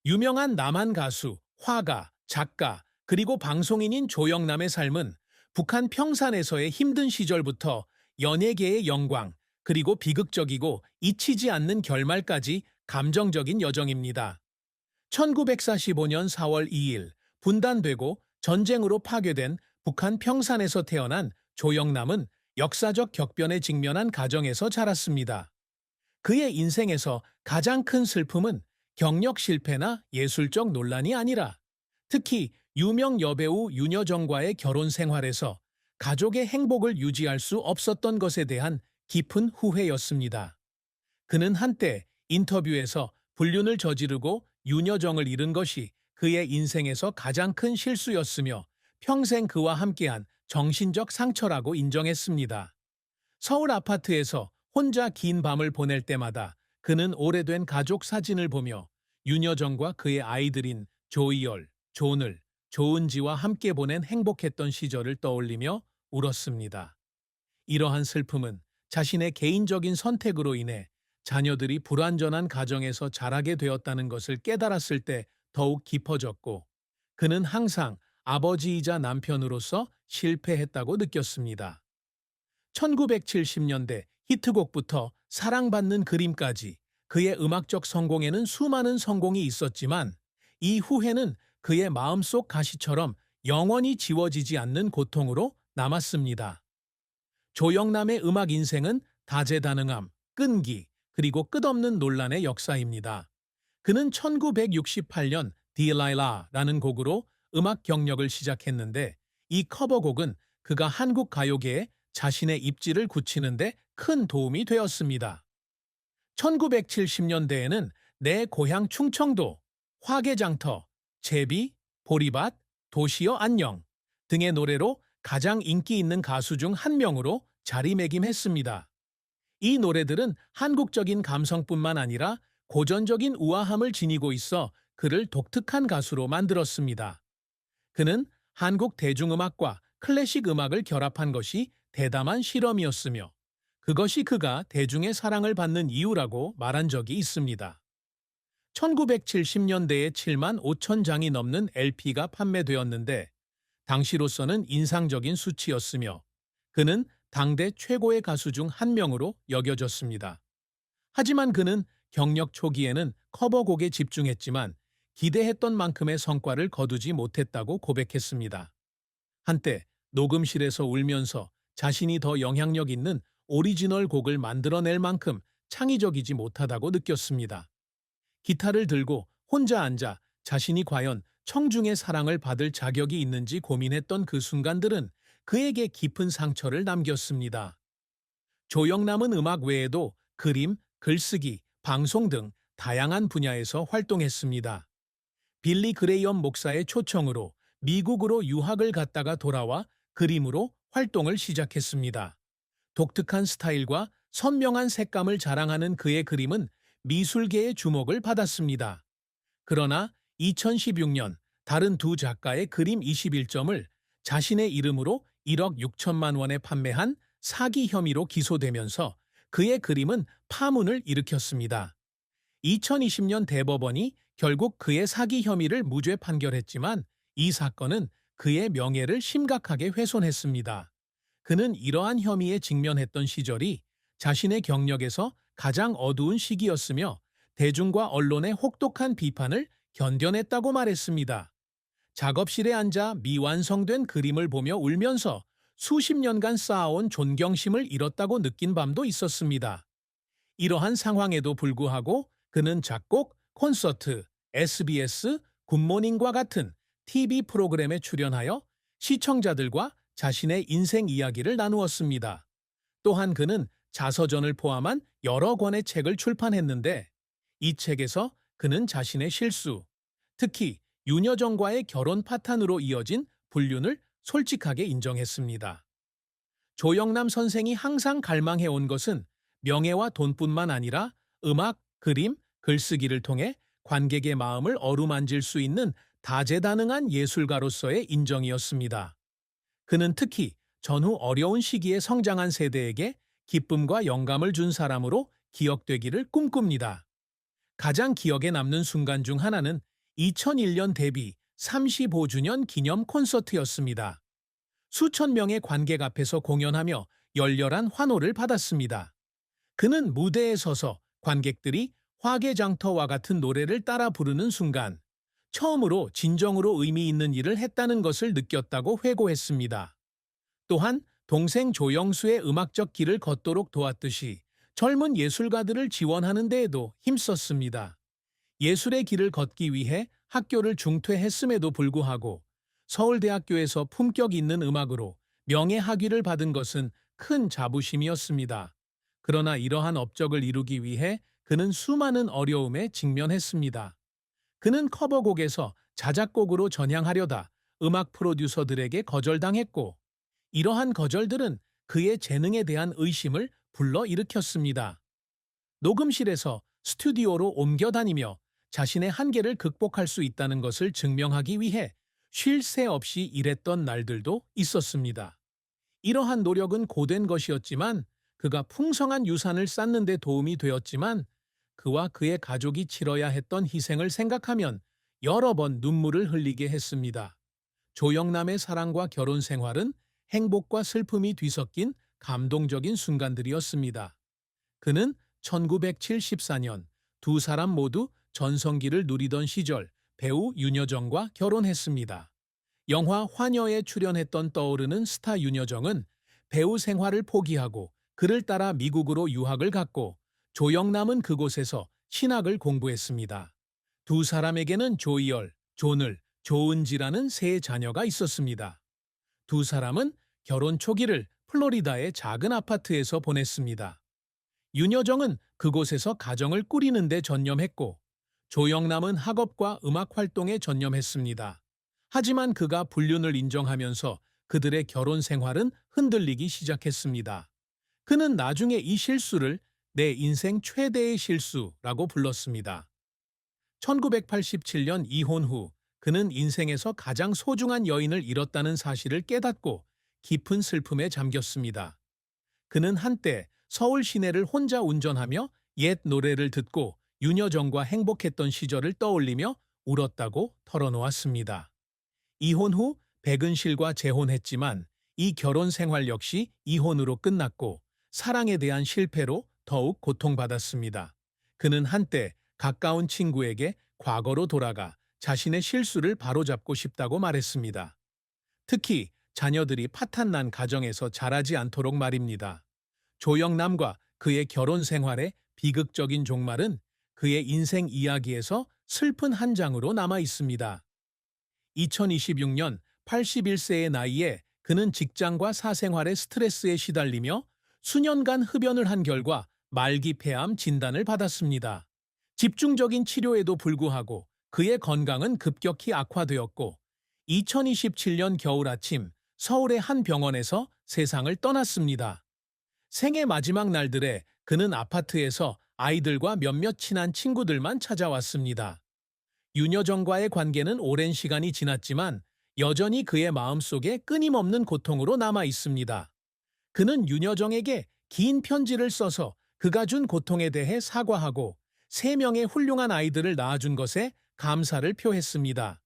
유명한 남한 가수, 화가, 작가, 그리고 방송인인 조영남의 삶은 북한 평산에서의 힘든 시절부터 연예계의 영광, 그리고 비극적이고 잊히지 않는 결말까지 감정적인 여정입니다. 1945년 4월 2일 분단되고 전쟁으로 파괴된 북한 평산에서 태어난 조영남은 역사적 격변에 직면한 가정에서 자랐습니다. 그의 인생에서 가장 큰 슬픔은 경력 실패나 예술적 논란이 아니라 특히 유명 여배우 윤여정과의 결혼 생활에서 가족의 행복을 유지할 수 없었던 것에 대한 깊은 후회였습니다. 그는 한때 인터뷰에서 불륜을 저지르고 윤여정을 잃은 것이 그의 인생에서 가장 큰 실수였으며 평생 그와 함께한 정신적 상처라고 인정했습니다. 서울 아파트에서 혼자 긴 밤을 보낼 때마다 그는 오래된 가족 사진을 보며 윤여정과 그의 아이들인 조이열, 조늘, 조은지와 함께 보낸 행복했던 시절을 떠올리며 울었습니다. 이러한 슬픔은 자신의 개인적인 선택으로 인해 자녀들이 불완전한 가정에서 자라게 되었다는 것을 깨달았을 때 더욱 깊어졌고, 그는 항상 아버지이자 남편으로서 실패했다고 느꼈습니다. 1970년대 히트곡부터 사랑받는 그림까지 그의 음악적 성공에는 수많은 성공이 있었지만 이후에는 그의 마음속 가시처럼 영원히 지워지지 않는 고통으로 남았습니다. 조영남의 음악 인생은 다재다능함, 끈기, 그리고 끝없는 논란의 역사입니다. 그는 1968년 Delilah라는 곡으로 음악 경력을 시작했는데 이 커버곡은 그가 한국 가요계에 자신의 입지를 굳히는 데 큰 도움이 되었습니다. 1970년대에는 내 고향 충청도, 화개장터, 제비, 보리밭, 도시여 안녕 등의 노래로 가장 인기 있는 가수 중 한 명으로 자리매김했습니다. 이 노래들은 한국적인 감성뿐만 아니라 고전적인 우아함을 지니고 있어 그를 독특한 가수로 만들었습니다. 그는 한국 대중음악과 클래식 음악을 결합한 것이 대담한 실험이었으며 그것이 그가 대중의 사랑을 받는 이유라고 말한 적이 있습니다. 1970년대에 7만 5천 장이 넘는 LP가 판매되었는데 당시로서는 인상적인 수치였으며 그는 당대 최고의 가수 중 한 명으로 여겨졌습니다. 하지만 그는 경력 초기에는 커버곡에 집중했지만 기대했던 만큼의 성과를 거두지 못했다고 고백했습니다. 한때 녹음실에서 울면서 자신이 더 영향력 있는 오리지널 곡을 만들어낼 만큼 창의적이지 못하다고 느꼈습니다. 기타를 들고 혼자 앉아 자신이 과연 청중의 사랑을 받을 자격이 있는지 고민했던 그 순간들은 그에게 깊은 상처를 남겼습니다. 조영남은 음악 외에도 그림, 글쓰기, 방송 등 다양한 분야에서 활동했습니다. 빌리 그레이엄 목사의 초청으로 미국으로 유학을 갔다가 돌아와 그림으로 활동을 시작했습니다. 독특한 스타일과 선명한 색감을 자랑하는 그의 그림은 미술계의 주목을 받았습니다. 그러나 2016년 다른 두 작가의 그림 21점을 자신의 이름으로 1억 6천만 원에 판매한 사기 혐의로 기소되면서 그의 그림은 파문을 일으켰습니다. 2020년 대법원이 결국 그의 사기 혐의를 무죄 판결했지만 이 사건은 그의 명예를 심각하게 훼손했습니다. 그는 이러한 혐의에 직면했던 시절이 자신의 경력에서 가장 어두운 시기였으며 대중과 언론의 혹독한 비판을 견뎌냈다고 말했습니다. 작업실에 앉아 미완성된 그림을 보며 울면서 수십 년간 쌓아온 존경심을 잃었다고 느낀 밤도 있었습니다. 이러한 상황에도 불구하고 그는 작곡, 콘서트, SBS, 굿모닝과 같은 TV 프로그램에 출연하여 시청자들과 자신의 인생 이야기를 나누었습니다. 또한 그는 자서전을 포함한 여러 권의 책을 출판했는데 이 책에서 그는 자신의 실수, 특히 윤여정과의 결혼 파탄으로 이어진 불륜을 솔직하게 인정했습니다. 조영남 선생이 항상 갈망해온 것은 명예와 돈뿐만 아니라 음악, 그림, 글쓰기를 통해 관객의 마음을 어루만질 수 있는 다재다능한 예술가로서의 인정이었습니다. 그는 특히 전후 어려운 시기에 성장한 세대에게 기쁨과 영감을 준 사람으로 기억되기를 꿈꿉니다. 가장 기억에 남는 순간 중 하나는 2001년 데뷔 35주년 기념 콘서트였습니다. 수천 명의 관객 앞에서 공연하며 열렬한 환호를 받았습니다. 그는 무대에 서서 관객들이 화개장터와 같은 노래를 따라 부르는 순간 처음으로 진정으로 의미 있는 일을 했다는 것을 느꼈다고 회고했습니다. 또한 동생 조영수의 음악적 길을 걷도록 도왔듯이 젊은 예술가들을 지원하는 데에도 힘썼습니다. 예술의 길을 걷기 위해 학교를 중퇴했음에도 불구하고 서울대학교에서 품격 있는 음악으로 명예학위를 받은 것은 큰 자부심이었습니다. 그러나 이러한 업적을 이루기 위해 그는 수많은 어려움에 직면했습니다. 그는 커버곡에서 자작곡으로 전향하려다 음악 프로듀서들에게 거절당했고, 이러한 거절들은 그의 재능에 대한 의심을 불러일으켰습니다. 녹음실에서 스튜디오로 옮겨 다니며 자신의 한계를 극복할 수 있다는 것을 증명하기 위해 쉴 새 없이 일했던 날들도 있었습니다. 이러한 노력은 고된 것이었지만 그가 풍성한 유산을 쌓는 데 도움이 되었지만 그와 그의 가족이 치러야 했던 희생을 생각하면 여러 번 눈물을 흘리게 했습니다. 조영남의 사랑과 결혼 생활은 행복과 슬픔이 뒤섞인 감동적인 순간들이었습니다. 그는 1974년 두 사람 모두 전성기를 누리던 시절 배우 윤여정과 결혼했습니다. 영화 화녀에 출연했던 떠오르는 스타 윤여정은 배우 생활을 포기하고 그를 따라 미국으로 유학을 갔고, 조영남은 그곳에서 신학을 공부했습니다. 두 사람에게는 조이열, 존을, 조은지라는 세 자녀가 있었습니다. 두 사람은 결혼 초기를 플로리다의 작은 아파트에서 보냈습니다. 윤여정은 그곳에서 가정을 꾸리는 데 전념했고, 조영남은 학업과 음악 활동에 전념했습니다. 하지만 그가 불륜을 인정하면서 그들의 결혼 생활은 흔들리기 시작했습니다. 그는 나중에 이 실수를 내 인생 최대의 실수라고 불렀습니다. 1987년 이혼 후 그는 인생에서 가장 소중한 여인을 잃었다는 사실을 깨닫고 깊은 슬픔에 잠겼습니다. 그는 한때 서울 시내를 혼자 운전하며 옛 노래를 듣고 윤여정과 행복했던 시절을 떠올리며 울었다고 털어놓았습니다. 이혼 후 백은실과 재혼했지만 이 결혼 생활 역시 이혼으로 끝났고 사랑에 대한 실패로 더욱 고통받았습니다. 그는 한때 가까운 친구에게 과거로 돌아가 자신의 실수를 바로잡고 싶다고 말했습니다. 특히 자녀들이 파탄난 가정에서 자라지 않도록 말입니다. 조영남과 그의 결혼 생활의 비극적인 종말은 그의 인생 이야기에서 슬픈 한 장으로 남아 있습니다. 2026년 81세의 나이에 그는 직장과 사생활의 스트레스에 시달리며 수년간 흡연을 한 결과 말기 폐암 진단을 받았습니다. 집중적인 치료에도 불구하고 그의 건강은 급격히 악화되었고 2027년 겨울 아침 서울의 한 병원에서 세상을 떠났습니다. 생애 마지막 날들에 그는 아파트에서 아이들과 몇몇 친한 친구들만 찾아왔습니다. 윤여정과의 관계는 오랜 시간이 지났지만 여전히 그의 마음속에 끊임없는 고통으로 남아 있습니다. 그는 윤여정에게 긴 편지를 써서 그가 준 고통에 대해 사과하고 3명의 훌륭한 아이들을 낳아준 것에 감사를 표했습니다.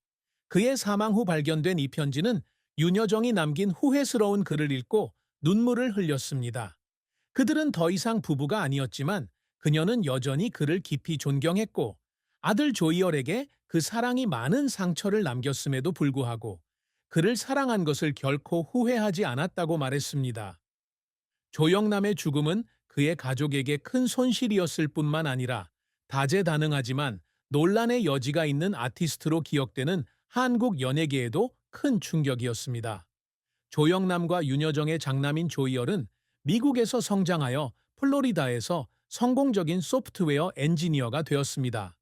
그의 사망 후 발견된 이 편지는 윤여정이 남긴 후회스러운 글을 읽고 눈물을 흘렸습니다. 그들은 더 이상 부부가 아니었지만 그녀는 여전히 그를 깊이 존경했고 아들 조이열에게 그 사랑이 많은 상처를 남겼음에도 불구하고 그를 사랑한 것을 결코 후회하지 않았다고 말했습니다. 조영남의 죽음은 그의 가족에게 큰 손실이었을 뿐만 아니라 다재다능하지만 논란의 여지가 있는 아티스트로 기억되는 한국 연예계에도 큰 충격이었습니다. 조영남과 윤여정의 장남인 조이열은 미국에서 성장하여 플로리다에서 성공적인 소프트웨어 엔지니어가 되었습니다.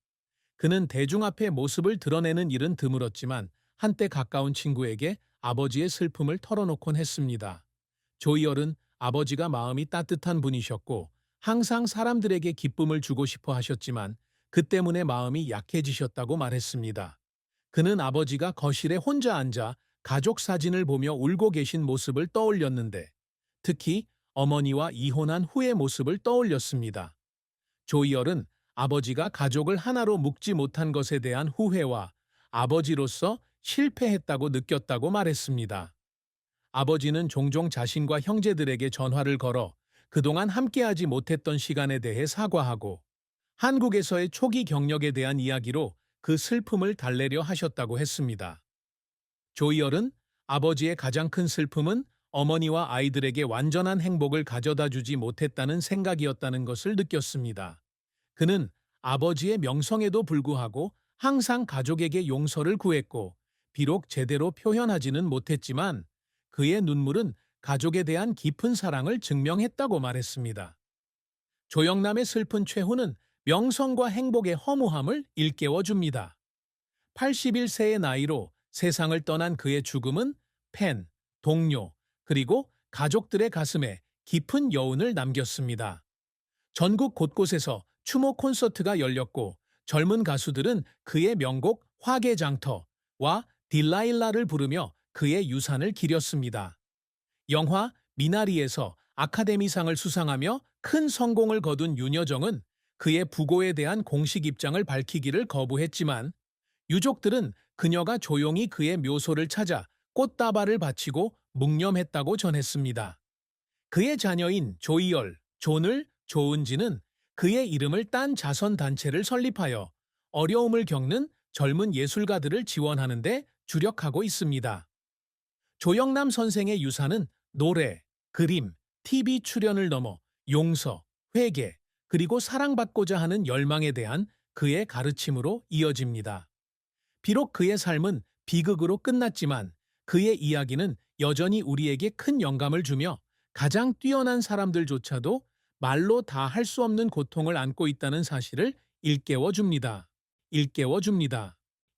그는 대중 앞에 모습을 드러내는 일은 드물었지만 한때 가까운 친구에게 아버지의 슬픔을 털어놓곤 했습니다. 조이열은 아버지가 마음이 따뜻한 분이셨고 항상 사람들에게 기쁨을 주고 싶어 하셨지만 그 때문에 마음이 약해지셨다고 말했습니다. 그는 아버지가 거실에 혼자 앉아 가족 사진을 보며 울고 계신 모습을 떠올렸는데 특히 어머니와 이혼한 후의 모습을 떠올렸습니다. 조이열은 아버지가 가족을 하나로 묶지 못한 것에 대한 후회와 아버지로서 실패했다고 느꼈다고 말했습니다. 아버지는 종종 자신과 형제들에게 전화를 걸어 그동안 함께하지 못했던 시간에 대해 사과하고 한국에서의 초기 경력에 대한 이야기로 그 슬픔을 달래려 하셨다고 했습니다. 조이얼은 아버지의 가장 큰 슬픔은 어머니와 아이들에게 완전한 행복을 가져다 주지 못했다는 생각이었다는 것을 느꼈습니다. 그는 아버지의 명성에도 불구하고 항상 가족에게 용서를 구했고, 비록 제대로 표현하지는 못했지만 그의 눈물은 가족에 대한 깊은 사랑을 증명했다고 말했습니다. 조영남의 슬픈 최후는 명성과 행복의 허무함을 일깨워줍니다. 81세의 나이로 세상을 떠난 그의 죽음은 팬, 동료, 그리고 가족들의 가슴에 깊은 여운을 남겼습니다. 전국 곳곳에서 추모 콘서트가 열렸고 젊은 가수들은 그의 명곡 화개장터와 딜라일라를 부르며 그의 유산을 기렸습니다. 영화 미나리에서 아카데미상을 수상하며 큰 성공을 거둔 윤여정은 그의 부고에 대한 공식 입장을 밝히기를 거부했지만 유족들은 그녀가 조용히 그의 묘소를 찾아 꽃다발을 바치고 묵념했다고 전했습니다. 그의 자녀인 조이얼, 존을, 조은지는 그의 이름을 딴 자선단체를 설립하여 어려움을 겪는 젊은 예술가들을 지원하는 데 주력하고 있습니다. 조영남 선생의 유산은 노래, 그림, TV 출연을 넘어 용서, 회개, 그리고 사랑받고자 하는 열망에 대한 그의 가르침으로 이어집니다. 비록 그의 삶은 비극으로 끝났지만 그의 이야기는 여전히 우리에게 큰 영감을 주며 가장 뛰어난 사람들조차도 말로 다 할 수 없는 고통을 안고 있다는 사실을 일깨워 줍니다.